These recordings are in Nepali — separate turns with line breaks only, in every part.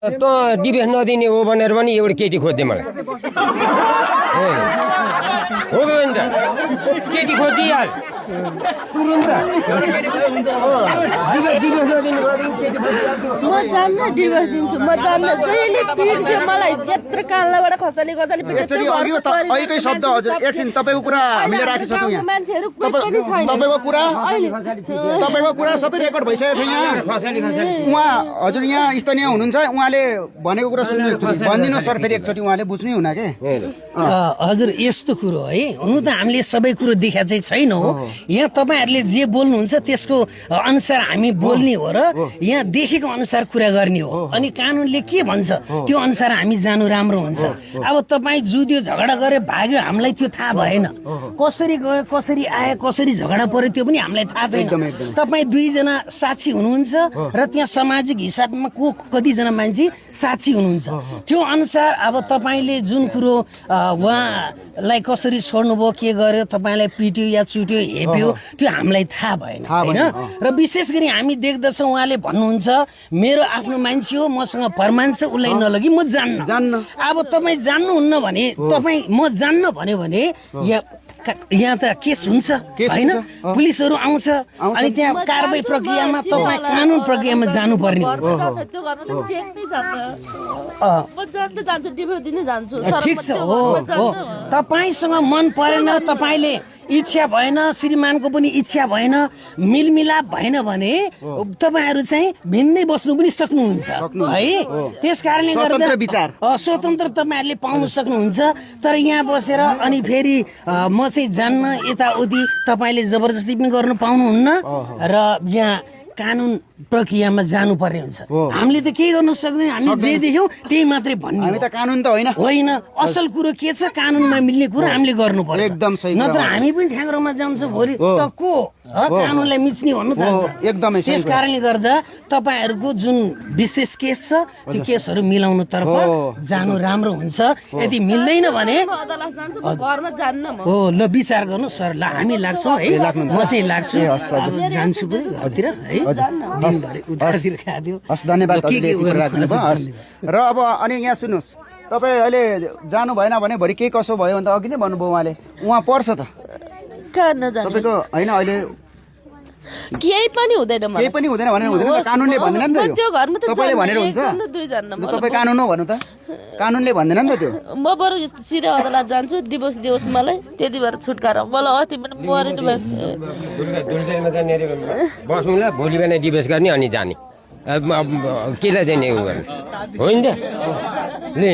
त डिभेस नदिने हो भनेर पनि एउटा केटी खोज्दै मलाई हो कि नि त केटी खोजिहाल
म जान्न डिभोर्स दिन्छु म जान्न जहिले पिट्छ मलाई त्यत्रो काल्लाबाट खसाली खसाली
एकचोटि अघिकै शब्द हजुर एकछिन तपाईँको कुरा हामीले राखिसक्यौँ यहाँ
मान्छेहरू कोही पनि छैन
तपाईँको कुरा सबै रेकर्ड भइसकेको छ यहाँ उहाँ हजुर यहाँ स्थानीय हुनुहुन्छ उहाँले भनेको कुरा सुन्नु एकचोटि भनिदिनुहोस् सर फेरि एकचोटि उहाँले बुझ्नै हुन के
हजुर यस्तो कुरो है हुनु त हामीले सबै कुरो देखा चाहिँ छैनौँ यहाँ तपाईँहरूले जे बोल्नुहुन्छ त्यसको अनुसार हामी बोल्ने हो र यहाँ देखेको अनुसार कुरा गर्ने हो अनि कानुनले के भन्छ त्यो अनुसार हामी जानु राम्रो हुन्छ अब तपाईँ जुदियो झगडा गरेर भाग्यो हामीलाई त्यो थाहा भएन कसरी गयो कसरी आयो कसरी झगडा पर्यो त्यो पनि हामीलाई थाहा छैन तपाईँ दुईजना साक्षी हुनुहुन्छ र त्यहाँ सामाजिक हिसाबमा को कतिजना मान्छे साक्षी हुनुहुन्छ त्यो अनुसार अब तपाईँले जुन कुरो उहाँलाई कसरी छोड्नुभयो के गर्यो तपाईँलाई पिट्यो या चुट्यो हेप्यो त्यो हामीलाई थाहा भएन होइन र विशेष गरी हामी देख्दछौँ उहाँले भन्नुहुन्छ मेरो आफ्नो मान्छे हो मसँग प्रमाण छ उसलाई नलगी म जान्न अब तपाईँ जान्नुहुन्न भने तपाईँ म जान्न भन्यो भने यहाँ त केस हुन्छ होइन पुलिसहरू आउँछ अनि त्यहाँ कारबाही प्रक्रियामा तपाईँ कानुन प्रक्रियामा जानुपर्ने ठिक छ हो तपाईँसँग मन परेन तपाईँले इच्छा भएन श्रीमानको पनि इच्छा भएन मिलमिलाप भएन भने तपाईँहरू चाहिँ भिन्दै बस्नु पनि सक्नुहुन्छ है त्यस कारणले गर्दा स्वतन्त्र तपाईँहरूले पाउन सक्नुहुन्छ तर यहाँ बसेर अनि फेरि म चाहिँ जान्न यताउति तपाईँले जबरजस्ती पनि गर्नु पाउनुहुन्न र यहाँ कानुन प्रक्रियामा जानुपर्ने हुन्छ हामीले त केही गर्न सक्दैन हामी जे देख्यौँ त्यही मात्रै भन्ने
हामी त कानुन त
होइन असल कुरो के छ कानुनमा मिल्ने कुरो हामीले गर्नुपर्छ
एकदम सही
नत्र हामी पनि ठ्याङ्ग्रोमा जान्छ भोलि त को कानुनलाई मिच्ने भन्नु थाल्छ
एकदमै
त्यस कारणले गर्दा तपाईँहरूको जुन विशेष केस छ त्यो केसहरू मिलाउनु तर्फ जानु राम्रो हुन्छ यदि मिल्दैन भने हो ल विचार गर्नु सर ल हामी लाग्छौँ है म चाहिँ लाग्छु जान्छु पनि घरतिर है
हस् धन्यवाद र अब अनि यहाँ सुन्नुहोस् तपाईँ अहिले जानु भएन भने भरि केही कसो भयो भने त अघि नै भन्नुभयो उहाँले उहाँ पर्छ त तपाईँको होइन अहिले
केही पनि हुँदैन
भनेर हुँदैन त कानुनले भन्दैन नि त तपाईँले भनेर हुन्छ तपाईँ कानुन हो भन्नु त कानुनले भन्दैन नि त त्यो
म बरु सिधै अदालत जान्छु डिभोर्स दियोस् मलाई त्यति भएर छुटकारा मलाई अति पनि मरेन
बस्नु ल भोलि बिहान डिभोर्स गर्ने अनि जाने केलाई चाहिँ उ गर्ने हो नि त ले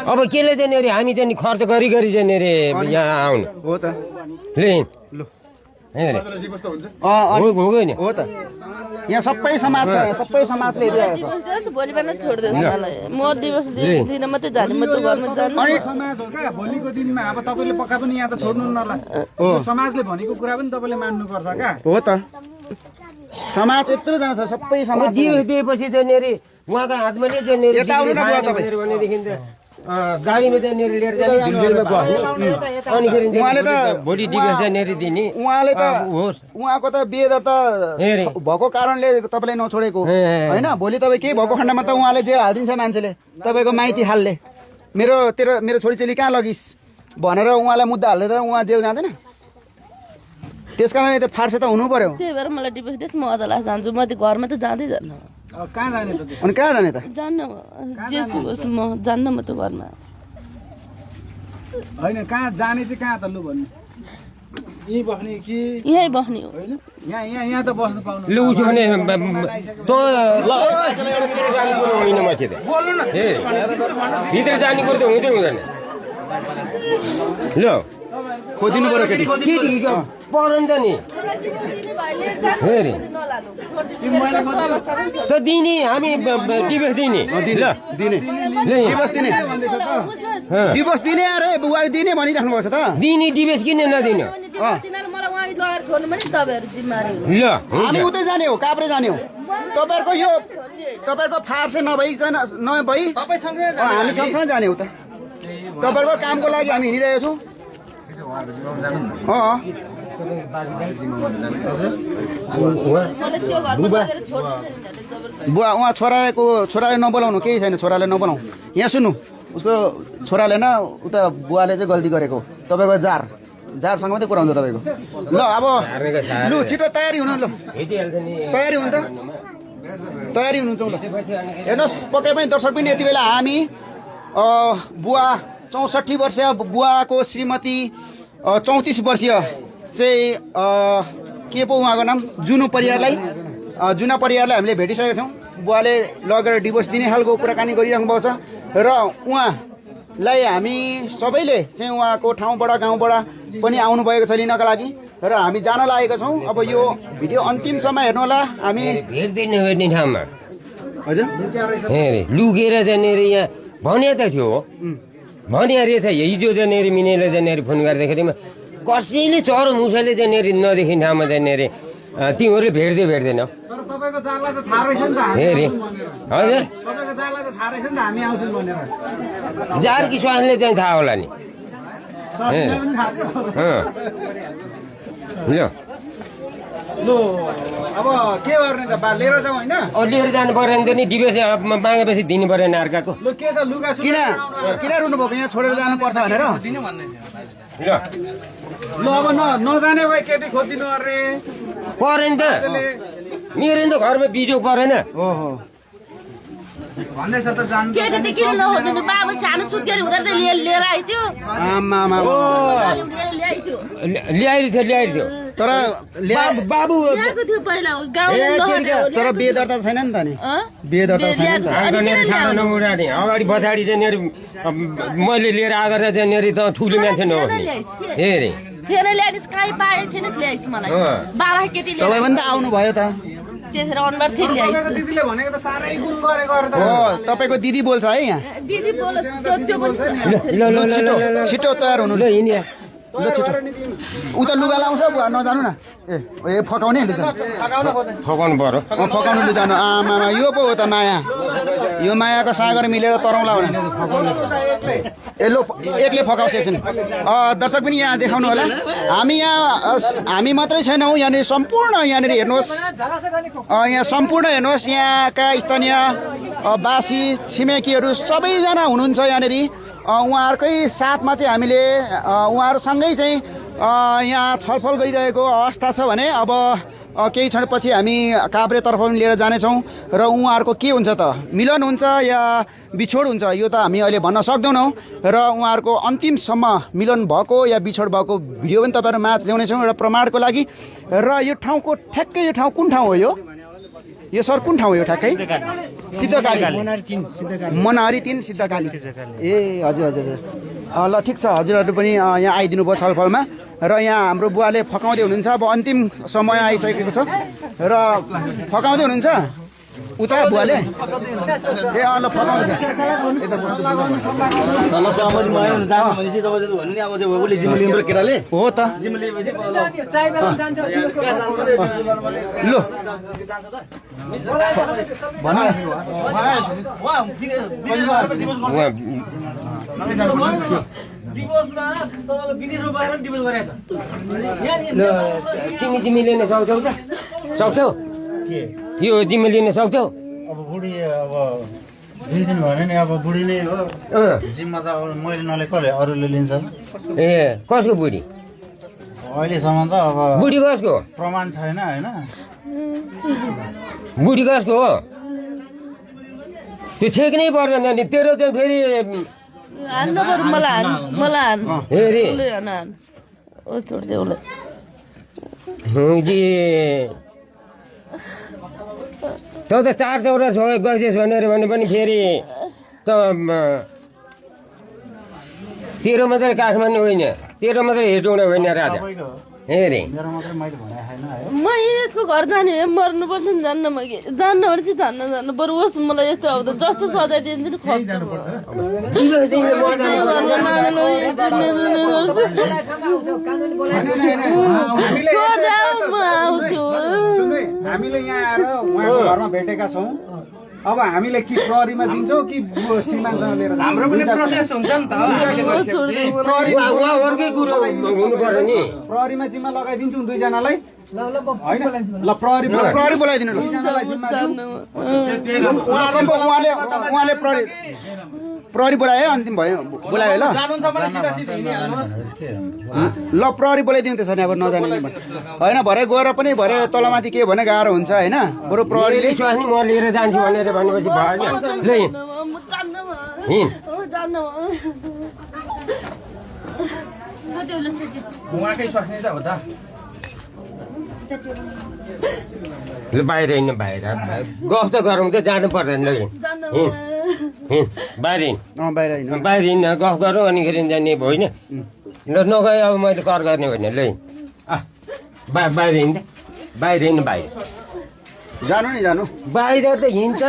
अब केले चाहिँ अरे हामी चाहिँ खर्च गरी चाहिँ अरे यहाँ आउनु
हो त
ले
हो त यहाँ सबै समाजले हेरिरहेको छ
भोलि बिहान छोडिदियोस् मलाई म डिभोर्स दिन मात्रै जाने म त्यो घरमा जानु
समाज हो क्या भोलिको दिनमा अब तपाईँले पक्का पनि यहाँ त छोड्नु नला समाजले भनेको कुरा पनि तपाईँले मान्नुपर्छ क्या
हो त समाज यत्रो जना छ सबै समाज
दिएपछि चाहिँ अरे उहाँको हातमा नै चाहिँ भनेदेखि त गाडीमा चाहिँ लिएर जाने अनि उहाँले त भोलि डिभोर्स चाहिँ दिने
उहाँले त उहाँको त बिहे दर्ता भएको कारणले तपाईँले नछोडेको होइन भोलि तपाईँ केही भएको खण्डमा त उहाँले जेल हालिदिन्छ मान्छेले तपाईँको माइती हाल्ले मेरो छोरीचेली कहाँ लगिस् भनेर उहाँलाई मुद्दा हाल्दै त उहाँ जेल जाँदैन त्यस कारणले त फार्से त हुनु पर्यो
त्यही भएर मलाई डिभोर्स दियोस् म अदालत जान्छु म त्यो घरमा त जाँदै जान्न
कहाँ जाने त
अनि कहाँ जाने त
जान्न जेसु होस् म जान्न म त्यो घरमा
होइन कहाँ जाने चाहिँ कहाँ त लु भन्नु यहीँ बस्ने कि
यहीँ बस्ने हो
यहाँ त बस्नु पाउनु
लु उसो भने त होइन माथि त भित्र जाने कुरो त हुँदै हुँदैन ल
खोजिनु पर्यो केटी
पर्यो नि त नि त दिने हामी डिभोर्स दिने
डिभोर्स दिने अरे बुहारी दिने भनिराख्नु भएको छ त
दिने डिभोर्स किन नदिने ल
हामी उतै जाने हो काभ्रे जाने हो तपाईँहरूको फार्से नभई हामी सँगसँगै जाने हो त तपाईँहरूको कामको लागि हामी हिँडिरहेको छौँ
मलाई त्यो घरमा लगेर छोड्दिनु
बुवा उहाँ छोराले नबोलाउनु केही छैन छोराले नबोलाउँ यहाँ सुन्नु उसको छोराले न उता बुवाले चाहिँ गल्ती गरेको तपाईँको जारसँग मात्रै कुरा हुन्छ तपाईँको ल अब लु छिटो तयारी हुनु ल तयारी हुनु त तयारी हुनुहुन्छ ल हेर्नुहोस् पक्कै पनि दर्शक पनि यति बेला हामी बुवा 64 वर्षीय बुवाको श्रीमती 34 वर्षीय चाहिँ के पो उहाँको नाम जुना परियारलाई हामीले भेटिसकेका छौँ बुवाले लगेर डिभोर्स दिने खालको कुराकानी गरिराख्नु भएको छ र उहाँलाई हामी सबैले चाहिँ उहाँको ठाउँबाट गाउँबाट पनि आउनुभएको छ लिनका लागि र हामी जान लागेका छौँ अब यो भिडियो अन्तिमसम्म हेर्नु होला हामी
भेट्ने ठाउँमा
हजुर
लुकेर जानेर यहाँ भने त थियो भने रहेछ हिजो जानेर मिनेर जानेर फोन गर्दाखेरिमा कसैले चरो मुसाले जानेर नदेखिने ठाउँमा जानेर तिमीहरूले भेट्दैन
तर तपाईँको जाललाई त थाहा रहेछ नि त
हेरे हजुर
तपाईँको जाललाई त थाहा रहेछ नि त हामी आउँछौँ भनेर
जार कि स्वास्नीले चाहिँ थाहा होला नि
लु अब के गर्ने त बा लिएर जाउँ होइन
लिएर जानु पऱ्यो भने त नि डिभोर्स मागेपछि दिनु परेन अर्काको
लु के छ लुगा
किन रुनुभएको यहाँ छोडेर जानुपर्छ भनेर
ल अब नजाने भए केटी खोजिदिनु अरे
परेन त मेरो त घरमा बिजो परेन
ओहो
भन्दैछ त जानु
केटी त किन नहोदिनु बाबु सानो सुत्केरी हुँदा त लिएर आइथ्यो
आमा
ल्याइदिएको थियो
तर
बाबु
ल्याएको थियो पहिला गाउँमा
तर बिहे दर्ता छैन नि त नि बिहे दर्ता छैन नि त
उडाने अगाडि पछाडि चाहिँ मैले लिएर आएर चाहिँ त ठुलो मान्छे नहोने हेरे
थिएन ल्याइदिस् कहीँ पाए थिएन ल्याइस् मलाई बाह्र केटी
तपाईँ पनि त आउनु भयो त
त्यसरी अनुहार थिए ल्याइस्
दिदीले भनेको त साह्रै गुण गरेको अरे त
हो तपाईँको दिदी बोल्छ है यहाँ
दिदी बोलोस् त्यो पनि
ल छिटो तयार हुनु ल ल छिटो उता लुगा लाउँछ बुवा नजानु न ए फकाउने लु
फकाउनु पर्यो
फकाउनु लु जानु आमा यो पो हो त माया यो मायाको सागर मिलेर तराउला भने ए लो एकले फकाउँछ एकछिन दर्शक पनि यहाँ देखाउनु होला हामी मात्रै छैनौँ यहाँनिर सम्पूर्ण यहाँनिर हेर्नुहोस् यहाँ सम्पूर्ण हेर्नुहोस् यहाँका स्थानीय बासी छिमेकीहरू सबैजना हुनुहुन्छ यहाँनिर उहाँहरूकै साथमा चाहिँ हामीले उहाँहरूसँगै चाहिँ यहाँ छलफल गरिरहेको अवस्था छ भने अब केही क्षणपछि हामी काभ्रेतर्फ पनि लिएर जानेछौँ र उहाँहरूको के हुन्छ त मिलन हुन्छ या बिछोड हुन्छ यो त हामी अहिले भन्न सक्दैनौँ र उहाँहरूको अन्तिमसम्म मिलन भएको या बिछोड भएको भिडियो पनि तपाईँहरू माझ ल्याउनेछौँ एउटा प्रमाणको लागि र यो ठाउँको ठ्याक्कै यो ठाउँ कुन ठाउँ हो यो सर कुन ठाउँ हो यो ठ्याक्कै सिद्धकाली मनहरी 3 सिद्धकाली ए हजुर ल ठिक छ हजुरहरू पनि यहाँ आइदिनु भयो छलफलमा र यहाँ हाम्रो बुवाले फकाउँदै हुनुहुन्छ अब अन्तिम समय आइसकेको छ र फकाउँदै हुनुहुन्छ उता बुवाले ए ल फकाउँदै हो त ल
तिमी लिन सक्छौ यो तिमी लिन सक्छौ
अब बुढी अब दिनु भने नि अब बुढी नै हो जिम्मा त अब मैले नले कसले अरूले लिन्छ
ए कसको बुढी
अहिलेसम्म त अब
बुढी कसको
प्रमाण छैन होइन
बुढी कसको हो त्यो छेक्नै पर्दैन नि तेरो चाहिँ फेरि
मलाई
हेरे त त 4 चौरा गइसेस् भनेर भने पनि फेरि त तेरो मात्रै काठमाडौँ होइन तेरो मात्रै हेटौँडा होइन राजा हेरे
म यसको घर जाने मर्नु पर्छ नि जान्न म जान्न भने चाहिँ जान्न बरु होस् मलाई यस्तो आउँदा जस्तो सजाय दिन्छ नि खोज्छु
हामीले यहाँ आएर उहाँको घरमा भेटेका छौँ अब हामीले कि प्रहरीमा दिन्छौँ कि श्रीमानसँग लिएर हाम्रो पनि प्रोसेस हुन्छ नि त
उहाँहरूकै कुरो हुनु पर्यो नि
प्रहरीमा जिम्मा लगाइदिन्छौँ दुईजनालाई होइन ल प्रहरी
बोलाइदिनु ल
दुईजनालाई जिम्मा दिउँ
उहाँले प्रहरी बोलायो अन्तिम भयो बोलायो ल ल प्रहरी बोलाइदिउँ त्यसो भने अब नजाने होइन भरे गएर पनि भरे तलमाथि के भने गाह्रो हुन्छ होइन बरु प्रहरीले
विश्वास नि म लिएर जान्छु भनेर भनेपछि भएन ल
उहाँकै स्वास्नी त हो त
ल बाहिर हिँड्नु बाहिर गफ त गरौँ त जानु पर्दैन ल बाहिर हिँड
बाहिर हिँड्नु
बाहिर हिँड्न गफ गरौँ अनिखेरि जाने होइन ल नगए अब मैले कर गर्ने होइन ल बाहिर हिँड्दा बाहिर हिँड्नु बाहिर
जानु नि जानु
बाहिर त हिँड्छ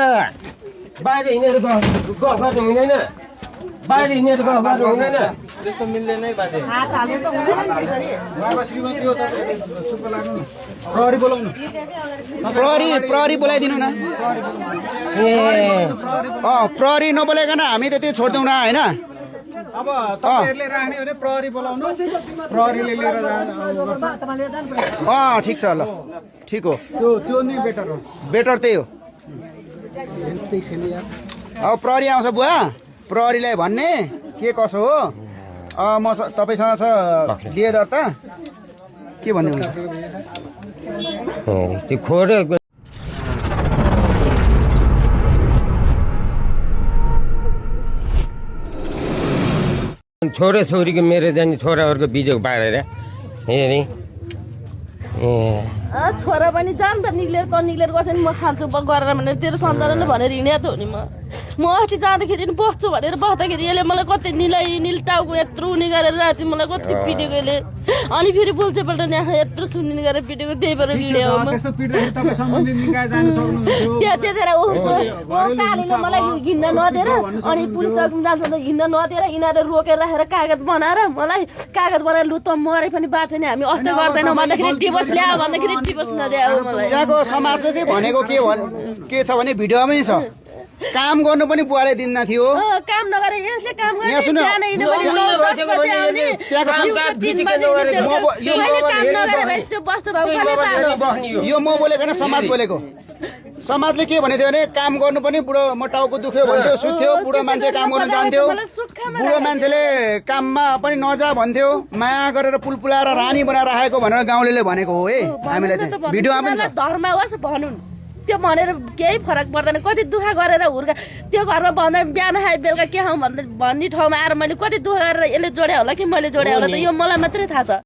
बाहिर हिँडेर गफ गर्नु हुँदैन बाहिर हिँडेर गफ गर्नु हुँदैन
त्यस्तो मिल्दैन है बाजे
उहाँको श्रीमती हो त चुप्प लाग्नु न प्रहरी बोलाउनु
प्रहरी बोलाइदिनु न
ए
प्रहरी नबोलाइकन हामी त त्यो छोड्दैनौँ न होइन
अब तपाईँहरूले राख्ने हो भने प्रहरी बोलाउनु प्रहरीले लिएर
ठिक छ ल ठिक हो
त्यो नै बेटर हो
बेटर त्यही हो अब प्रहरी आउँछ बुवा प्रहरीलाई भन्ने के कसो हो म तपाईँसँग छ दिए दर्ता के भन्दै हुन्छ
त्यो खोर छोरा छोरीको मेरो जाने छोराहरूको बिजोग बारेर हेरे
छोरा पनि जाम त निक्लेर गएछ नि म खान्छु गरेर भनेर तेरो सन्तानले भनेर हिँडेको हो नि म अस्ति जाँदाखेरि नि बस्छु भनेर बस्दाखेरि यसले मलाई कति निल टाउको यत्रो उनी गरेर राति मलाई कति पिटेको यसले अनि फेरि बोल्छेपल्ट नि यत्रो सुन्ने गरेर पिटेको त्यही भएर हिँड्यो त्यतिखेर कालीले मलाई हिँड्न नदिएर अनि पुलिस जान्छ हिँड्न नदिएर यिनीहरू रोकेर राखेर कागज बनाएर मलाई कागज बनाएर लु त मरे पनि बाँच्छ नि हामी अस्ति गर्दैनौँ भन्दाखेरि डिभोर्स ल्यायो भन्दाखेरि डिभोर्स नदियो मलाई
त्यहाँको समाजले चाहिँ भनेको के छ भने भिडियोमै छ काम गर्नु पनि बुवाले दिन्न थियो
काम नगरे यसले काम
यहाँ सुन्नु यो म बोलेको होइन समाज बोलेको समाजले के भनेको थियो भने काम गर्नु पनि बुढो म टाउको दुख्यो भन्थ्यो सुत्थ्यो बुढो मान्छे काम गर्नु जान्थ्यो बुढो मान्छेले काममा पनि नजा भन्थ्यो माया गरेर पुलपुलाएर रानी बनाएर राखेको भनेर गाउँले भनेको हो है हामीलाई चाहिँ भिडियोमा पनि छ
धर्म होस् भनुन् त्यो भनेर केही फरक पर्दैन कति दुःख गरेर हुर्का त्यो घरमा भन्दा बिहान खाए बेलुका के खाउँ भन्ने ठाउँमा आएर मैले कति दुःख गरेर यसले जोड्या होला कि मैले जोड्या होला त यो मलाई मात्रै थाहा छ